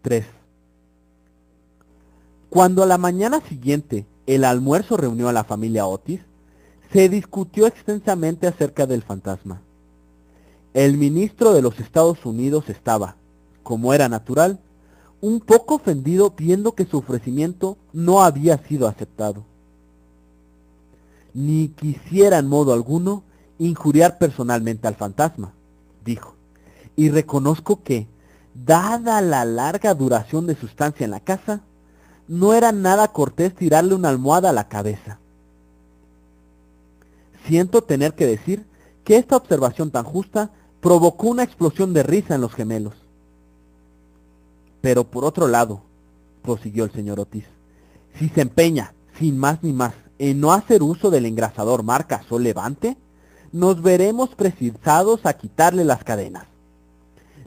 3. Cuando a la mañana siguiente el almuerzo reunió a la familia Otis, se discutió extensamente acerca del fantasma. El ministro de los Estados Unidos estaba, como era natural, un poco ofendido viendo que su ofrecimiento no había sido aceptado. Ni quisiera en modo alguno injuriar personalmente al fantasma, dijo, y reconozco que, dada la larga duración de su estancia en la casa, no era nada cortés tirarle una almohada a la cabeza. Siento tener que decir que esta observación tan justa provocó una explosión de risa en los gemelos. Pero por otro lado, prosiguió el señor Otis, si se empeña, sin más ni más, en no hacer uso del engrasador marca Sol Levante, nos veremos precisados a quitarle las cadenas.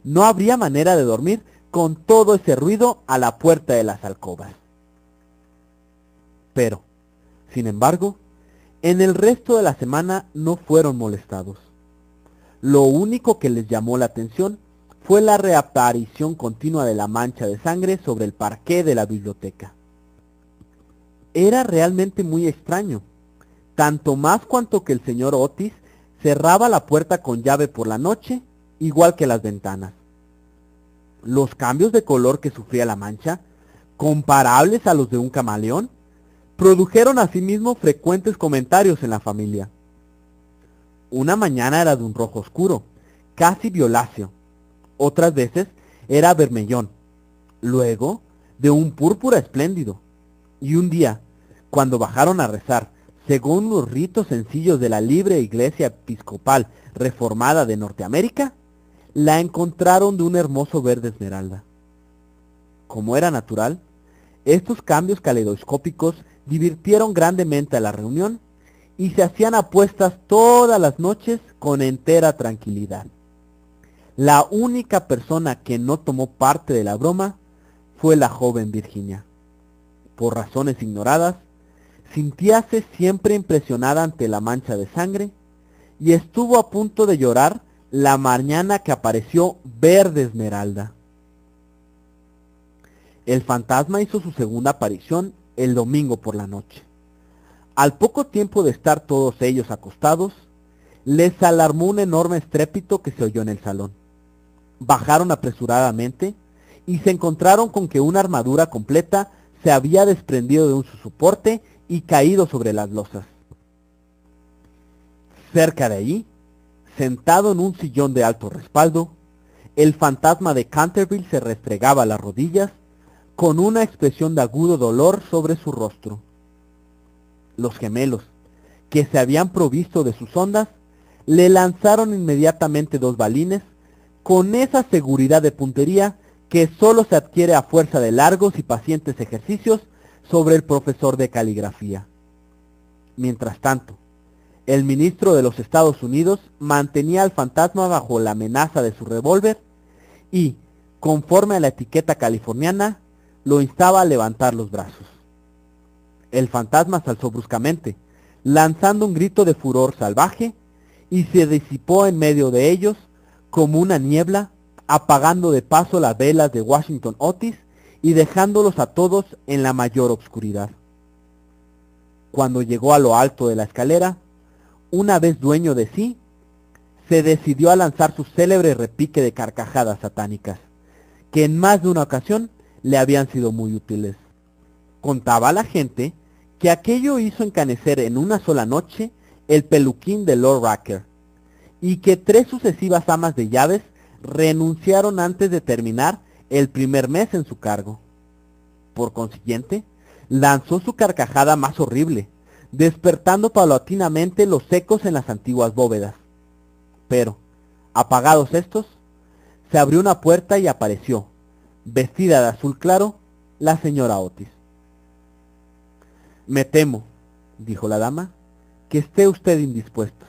No habría manera de dormir con todo ese ruido a la puerta de las alcobas. Pero, sin embargo, en el resto de la semana no fueron molestados. Lo único que les llamó la atención fue la reaparición continua de la mancha de sangre sobre el parqué de la biblioteca. Era realmente muy extraño, tanto más cuanto que el señor Otis cerraba la puerta con llave por la noche, igual que las ventanas. Los cambios de color que sufría la mancha, comparables a los de un camaleón, produjeron asimismo frecuentes comentarios en la familia. Una mañana era de un rojo oscuro, casi violáceo. Otras veces era vermellón, luego de un púrpura espléndido. Y un día, cuando bajaron a rezar, según los ritos sencillos de la libre Iglesia Episcopal Reformada de Norteamérica, la encontraron de un hermoso verde esmeralda. Como era natural, estos cambios caleidoscópicos divirtieron grandemente a la reunión y se hacían apuestas todas las noches con entera tranquilidad. La única persona que no tomó parte de la broma fue la joven Virginia. Por razones ignoradas, sintíase siempre impresionada ante la mancha de sangre y estuvo a punto de llorar la mañana que apareció verde esmeralda. El fantasma hizo su segunda aparición el domingo por la noche. Al poco tiempo de estar todos ellos acostados, les alarmó un enorme estrépito que se oyó en el salón. Bajaron apresuradamente y se encontraron con que una armadura completa se había desprendido de su soporte y caído sobre las losas. Cerca de allí, sentado en un sillón de alto respaldo, el fantasma de Canterville se restregaba las rodillas con una expresión de agudo dolor sobre su rostro. Los gemelos, que se habían provisto de sus ondas, le lanzaron inmediatamente 2 balines con esa seguridad de puntería que sólo se adquiere a fuerza de largos y pacientes ejercicios sobre el profesor de caligrafía. Mientras tanto, el ministro de los Estados Unidos mantenía al fantasma bajo la amenaza de su revólver y, conforme a la etiqueta californiana, lo instaba a levantar los brazos. El fantasma se alzó bruscamente, lanzando un grito de furor salvaje, y se disipó en medio de ellos como una niebla, apagando de paso las velas de Washington Otis y dejándolos a todos en la mayor obscuridad. Cuando llegó a lo alto de la escalera, una vez dueño de sí, se decidió a lanzar su célebre repique de carcajadas satánicas, que en más de una ocasión le habían sido muy útiles. Contaba a la gente que aquello hizo encanecer en una sola noche el peluquín de Lord Racker, y que 3 sucesivas amas de llaves renunciaron antes de terminar el primer mes en su cargo. Por consiguiente, lanzó su carcajada más horrible, despertando paulatinamente los ecos en las antiguas bóvedas. Pero, apagados estos, se abrió una puerta y apareció, vestida de azul claro, la señora Otis. Me temo, dijo la dama, que esté usted indispuesto.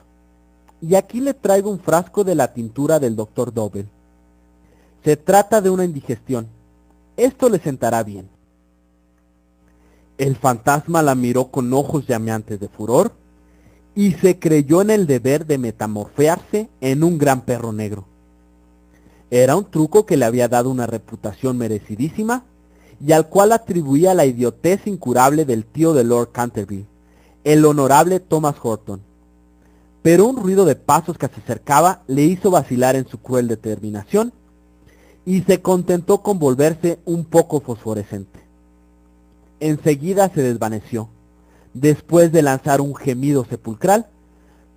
Y aquí le traigo un frasco de la tintura del doctor Dobell. Se trata de una indigestión. Esto le sentará bien. El fantasma la miró con ojos llameantes de furor y se creyó en el deber de metamorfearse en un gran perro negro. Era un truco que le había dado una reputación merecidísima y al cual atribuía la idiotez incurable del tío de Lord Canterville, el honorable Thomas Horton. Pero un ruido de pasos que se acercaba le hizo vacilar en su cruel determinación y se contentó con volverse un poco fosforescente. Enseguida se desvaneció, después de lanzar un gemido sepulcral,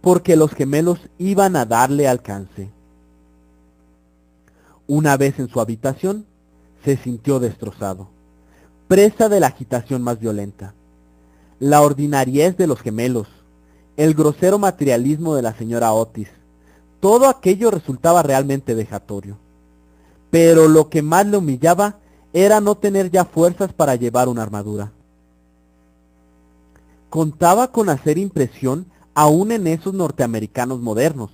porque los gemelos iban a darle alcance. Una vez en su habitación, se sintió destrozado, presa de la agitación más violenta. La ordinariez de los gemelos, el grosero materialismo de la señora Otis, todo aquello resultaba realmente vejatorio. Pero lo que más le humillaba era no tener ya fuerzas para llevar una armadura. Contaba con hacer impresión aún en esos norteamericanos modernos,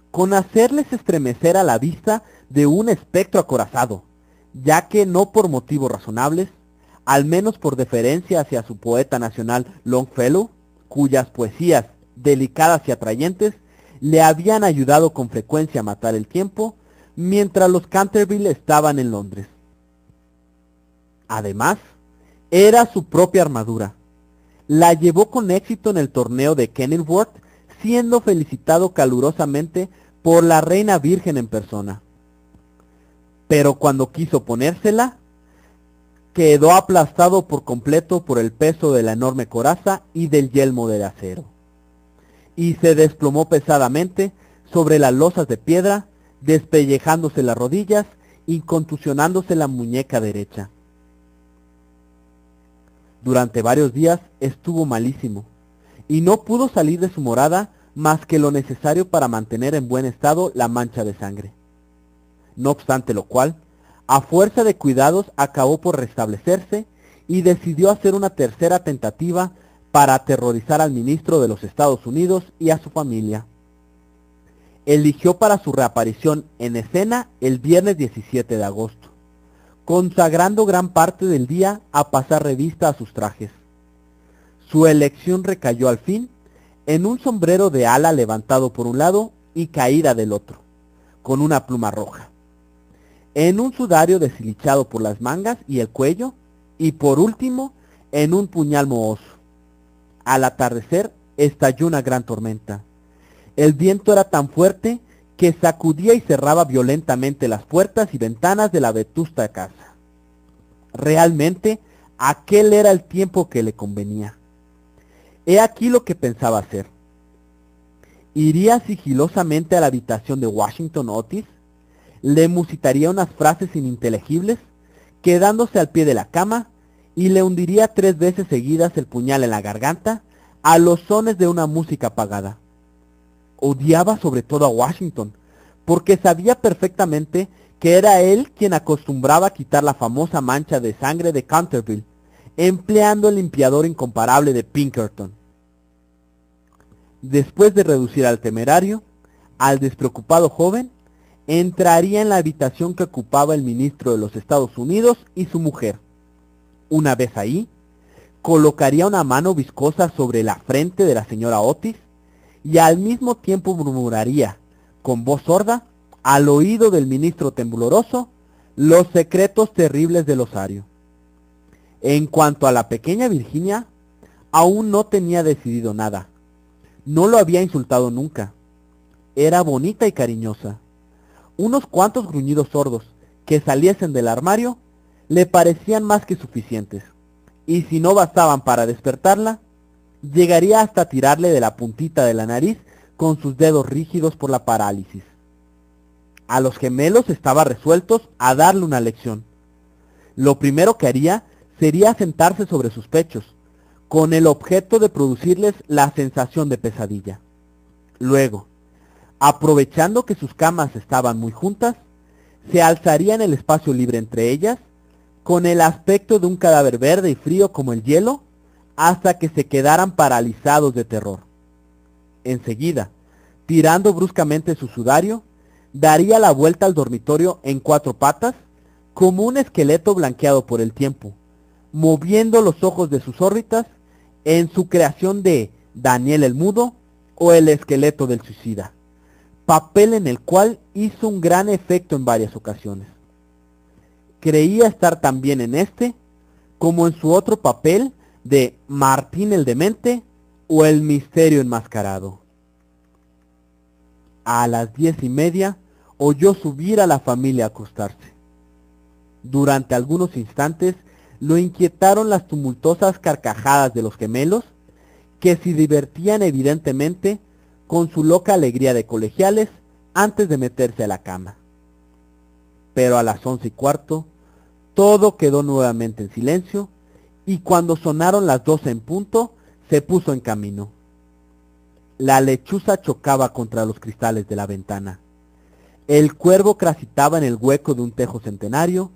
con hacerles estremecer a la vista de un espectro acorazado, ya que no por motivos razonables, al menos por deferencia hacia su poeta nacional Longfellow, cuyas poesías, delicadas y atrayentes, le habían ayudado con frecuencia a matar el tiempo, mientras los Canterville estaban en Londres. Además, era su propia armadura. La llevó con éxito en el torneo de Kenilworth, siendo felicitado calurosamente por la reina virgen en persona. Pero cuando quiso ponérsela, quedó aplastado por completo por el peso de la enorme coraza y del yelmo de acero, y se desplomó pesadamente sobre las losas de piedra, despellejándose las rodillas y contusionándose la muñeca derecha. Durante varios días estuvo malísimo, y no pudo salir de su morada más que lo necesario para mantener en buen estado la mancha de sangre. No obstante lo cual, a fuerza de cuidados acabó por restablecerse y decidió hacer una tercera tentativa para aterrorizar al ministro de los Estados Unidos y a su familia. Eligió para su reaparición en escena el viernes 17 de agosto, consagrando gran parte del día a pasar revista a sus trajes. Su elección recayó al fin en un sombrero de ala levantado por un lado y caída del otro, con una pluma roja, en un sudario deshilachado por las mangas y el cuello, y por último, en un puñal mohoso. Al atardecer estalló una gran tormenta. El viento era tan fuerte que sacudía y cerraba violentamente las puertas y ventanas de la vetusta casa. Realmente, aquel era el tiempo que le convenía. He aquí lo que pensaba hacer. Iría sigilosamente a la habitación de Washington Otis, le musitaría unas frases ininteligibles, quedándose al pie de la cama, y le hundiría 3 veces seguidas el puñal en la garganta, a los sones de una música apagada. Odiaba sobre todo a Washington, porque sabía perfectamente que era él quien acostumbraba a quitar la famosa mancha de sangre de Canterville, empleando el limpiador incomparable de Pinkerton. Después de reducir al temerario, al despreocupado joven, entraría en la habitación que ocupaba el ministro de los Estados Unidos y su mujer. Una vez ahí, colocaría una mano viscosa sobre la frente de la señora Otis y al mismo tiempo murmuraría, con voz sorda, al oído del ministro tembloroso, los secretos terribles del osario. En cuanto a la pequeña Virginia, aún no tenía decidido nada. No lo había insultado nunca. Era bonita y cariñosa. Unos cuantos gruñidos sordos que saliesen del armario le parecían más que suficientes, y si no bastaban para despertarla, llegaría hasta tirarle de la puntita de la nariz con sus dedos rígidos por la parálisis. A los gemelos estaba resueltos a darle una lección. Lo primero que haría sería sentarse sobre sus pechos, con el objeto de producirles la sensación de pesadilla. Luego, aprovechando que sus camas estaban muy juntas, se alzaría en el espacio libre entre ellas, con el aspecto de un cadáver verde y frío como el hielo, hasta que se quedaran paralizados de terror. Enseguida, tirando bruscamente su sudario, daría la vuelta al dormitorio en 4 patas, como un esqueleto blanqueado por el tiempo, moviendo los ojos de sus órbitas en su creación de Daniel el Mudo o el esqueleto del suicida, papel en el cual hizo un gran efecto en varias ocasiones. Creía estar tan bien en este como en su otro papel de Martín el Demente o el Misterio Enmascarado. A las 10:30 oyó subir a la familia a acostarse. Durante algunos instantes lo inquietaron las tumultuosas carcajadas de los gemelos, que se divertían evidentemente con su loca alegría de colegiales antes de meterse a la cama. Pero a las 11:15 todo quedó nuevamente en silencio, y cuando sonaron las 12 en punto, se puso en camino. La lechuza chocaba contra los cristales de la ventana. El cuervo cracitaba en el hueco de un tejo centenario,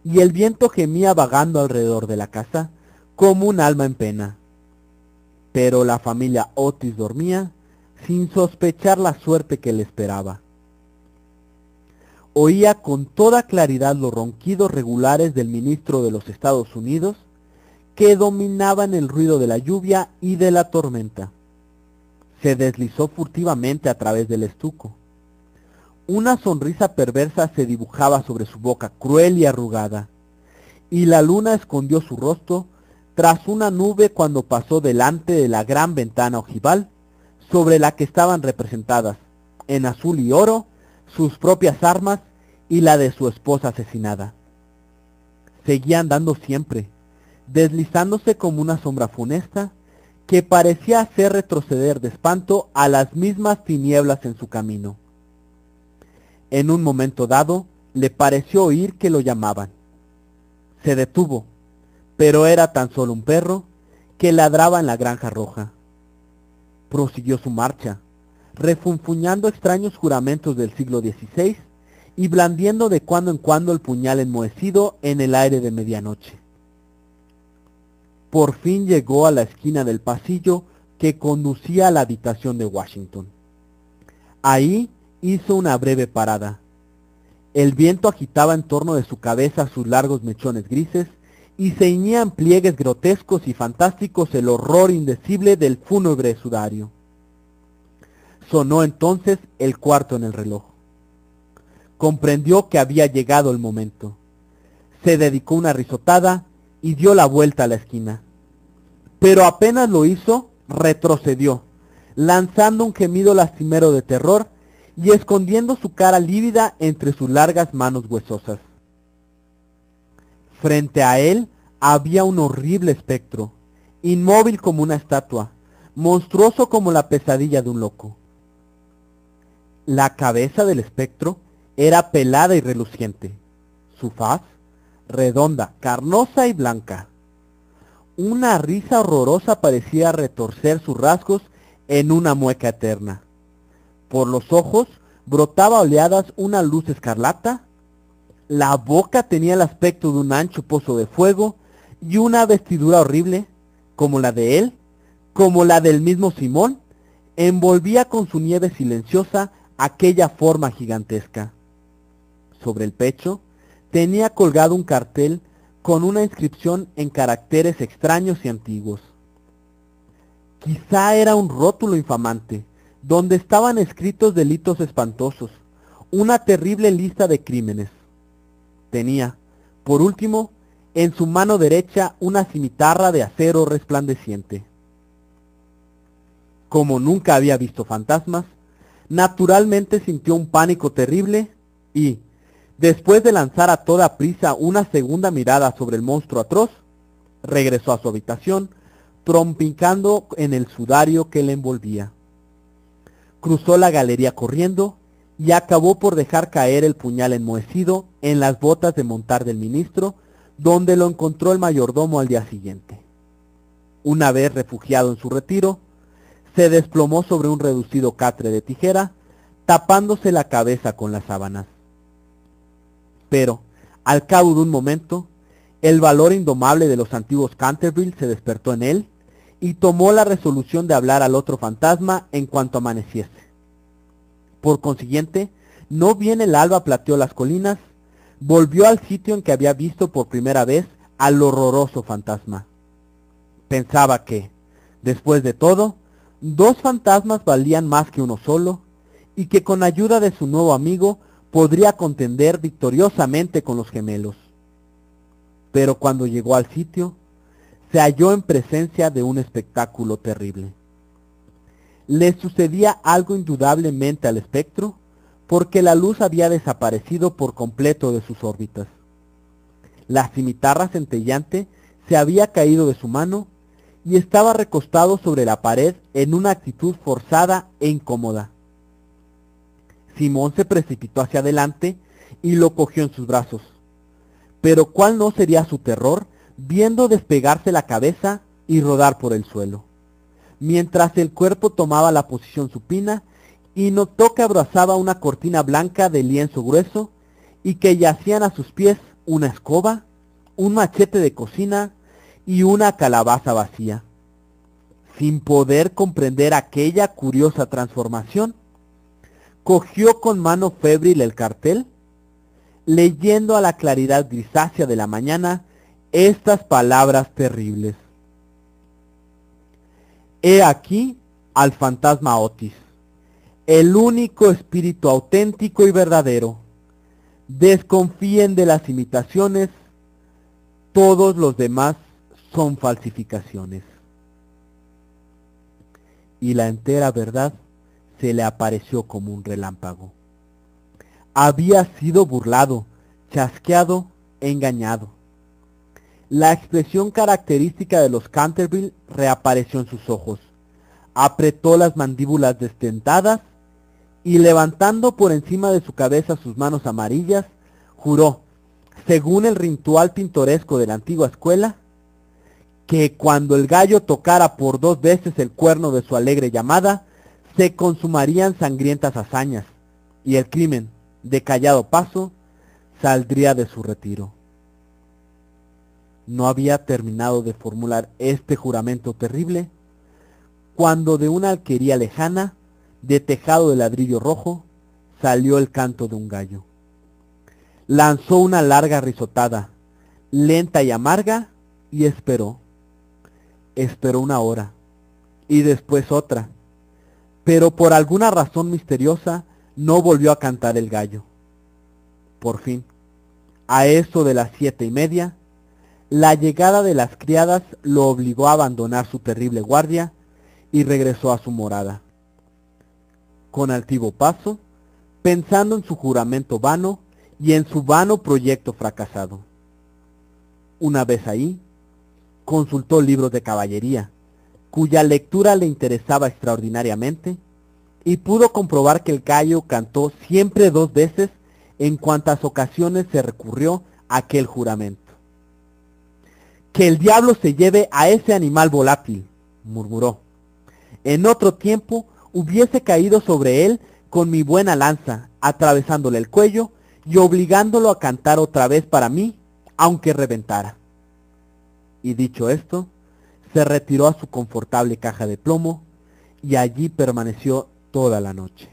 y el viento gemía vagando alrededor de la casa como un alma en pena. Pero la familia Otis dormía sin sospechar la suerte que le esperaba. Oía con toda claridad los ronquidos regulares del ministro de los Estados Unidos, que dominaban el ruido de la lluvia y de la tormenta. Se deslizó furtivamente a través del estuco. Una sonrisa perversa se dibujaba sobre su boca cruel y arrugada, y la luna escondió su rostro tras una nube cuando pasó delante de la gran ventana ojival, sobre la que estaban representadas, en azul y oro, sus propias armas y la de su esposa asesinada. Seguía andando siempre, deslizándose como una sombra funesta, que parecía hacer retroceder de espanto a las mismas tinieblas en su camino. En un momento dado, le pareció oír que lo llamaban. Se detuvo, pero era tan solo un perro que ladraba en la granja roja. Prosiguió su marcha, refunfuñando extraños juramentos del siglo XVI y blandiendo de cuando en cuando el puñal enmohecido en el aire de medianoche. Por fin llegó a la esquina del pasillo que conducía a la habitación de Washington. Ahí hizo una breve parada. El viento agitaba en torno de su cabeza sus largos mechones grises y ceñía en pliegues grotescos y fantásticos el horror indecible del fúnebre sudario. Sonó entonces el cuarto en el reloj. Comprendió que había llegado el momento. Se dedicó una risotada y dio la vuelta a la esquina. Pero apenas lo hizo, retrocedió, lanzando un gemido lastimero de terror y escondiendo su cara lívida entre sus largas manos huesosas. Frente a él había un horrible espectro, inmóvil como una estatua, monstruoso como la pesadilla de un loco. La cabeza del espectro era pelada y reluciente, su faz redonda, carnosa y blanca. Una risa horrorosa parecía retorcer sus rasgos en una mueca eterna. Por los ojos brotaba a oleadas una luz escarlata. La boca tenía el aspecto de un ancho pozo de fuego y una vestidura horrible, como la de él, como la del mismo Simón, envolvía con su nieve silenciosa aquella forma gigantesca. Sobre el pecho tenía colgado un cartel con una inscripción en caracteres extraños y antiguos. Quizá era un rótulo infamante, donde estaban escritos delitos espantosos, una terrible lista de crímenes. Tenía, por último, en su mano derecha una cimitarra de acero resplandeciente. Como nunca había visto fantasmas, naturalmente sintió un pánico terrible y, después de lanzar a toda prisa una segunda mirada sobre el monstruo atroz, regresó a su habitación, trompicando en el sudario que le envolvía. Cruzó la galería corriendo y acabó por dejar caer el puñal enmohecido en las botas de montar del ministro, donde lo encontró el mayordomo al día siguiente. Una vez refugiado en su retiro, se desplomó sobre un reducido catre de tijera, tapándose la cabeza con las sábanas. Pero, al cabo de un momento, el valor indomable de los antiguos Canterville se despertó en él y tomó la resolución de hablar al otro fantasma en cuanto amaneciese. Por consiguiente, no bien el alba plateó las colinas, volvió al sitio en que había visto por primera vez al horroroso fantasma. Pensaba que, después de todo, dos fantasmas valían más que uno solo, y que con ayuda de su nuevo amigo podría contender victoriosamente con los gemelos. Pero cuando llegó al sitio, se halló en presencia de un espectáculo terrible. Le sucedía algo indudablemente al espectro, porque la luz había desaparecido por completo de sus órbitas. La cimitarra centellante se había caído de su mano y estaba recostado sobre la pared en una actitud forzada e incómoda. Simón se precipitó hacia adelante y lo cogió en sus brazos. Pero cuál no sería su terror viendo despegarse la cabeza y rodar por el suelo, mientras el cuerpo tomaba la posición supina y notó que abrazaba una cortina blanca de lienzo grueso y que yacían a sus pies una escoba, un machete de cocina y una calabaza vacía. Sin poder comprender aquella curiosa transformación, cogió con mano febril el cartel, leyendo a la claridad grisácea de la mañana estas palabras terribles: He aquí al fantasma Otis, el único espíritu auténtico y verdadero. Desconfíen de las imitaciones, todos los demás son falsificaciones. Y la entera verdad se le apareció como un relámpago. Había sido burlado, chasqueado, engañado. La expresión característica de los Canterville reapareció en sus ojos. Apretó las mandíbulas destentadas y levantando por encima de su cabeza sus manos amarillas, juró, según el ritual pintoresco de la antigua escuela, que cuando el gallo tocara por 2 veces el cuerno de su alegre llamada, se consumarían sangrientas hazañas, y el crimen, de callado paso, saldría de su retiro. No había terminado de formular este juramento terrible, cuando de una alquería lejana, de tejado de ladrillo rojo, salió el canto de un gallo. Lanzó una larga risotada, lenta y amarga, y esperó. Esperó 1 hora, y después otra, pero por alguna razón misteriosa no volvió a cantar el gallo. Por fin, a eso de las 7:30, la llegada de las criadas lo obligó a abandonar su terrible guardia y regresó a su morada. Con altivo paso, pensando en su juramento vano y en su vano proyecto fracasado. Una vez ahí, consultó libros de caballería, cuya lectura le interesaba extraordinariamente, y pudo comprobar que el gallo cantó siempre 2 veces en cuantas ocasiones se recurrió a aquel juramento. Que el diablo se lleve a ese animal volátil, murmuró. En otro tiempo hubiese caído sobre él con mi buena lanza, atravesándole el cuello y obligándolo a cantar otra vez para mí, aunque reventara. Y dicho esto, se retiró a su confortable caja de plomo y allí permaneció toda la noche.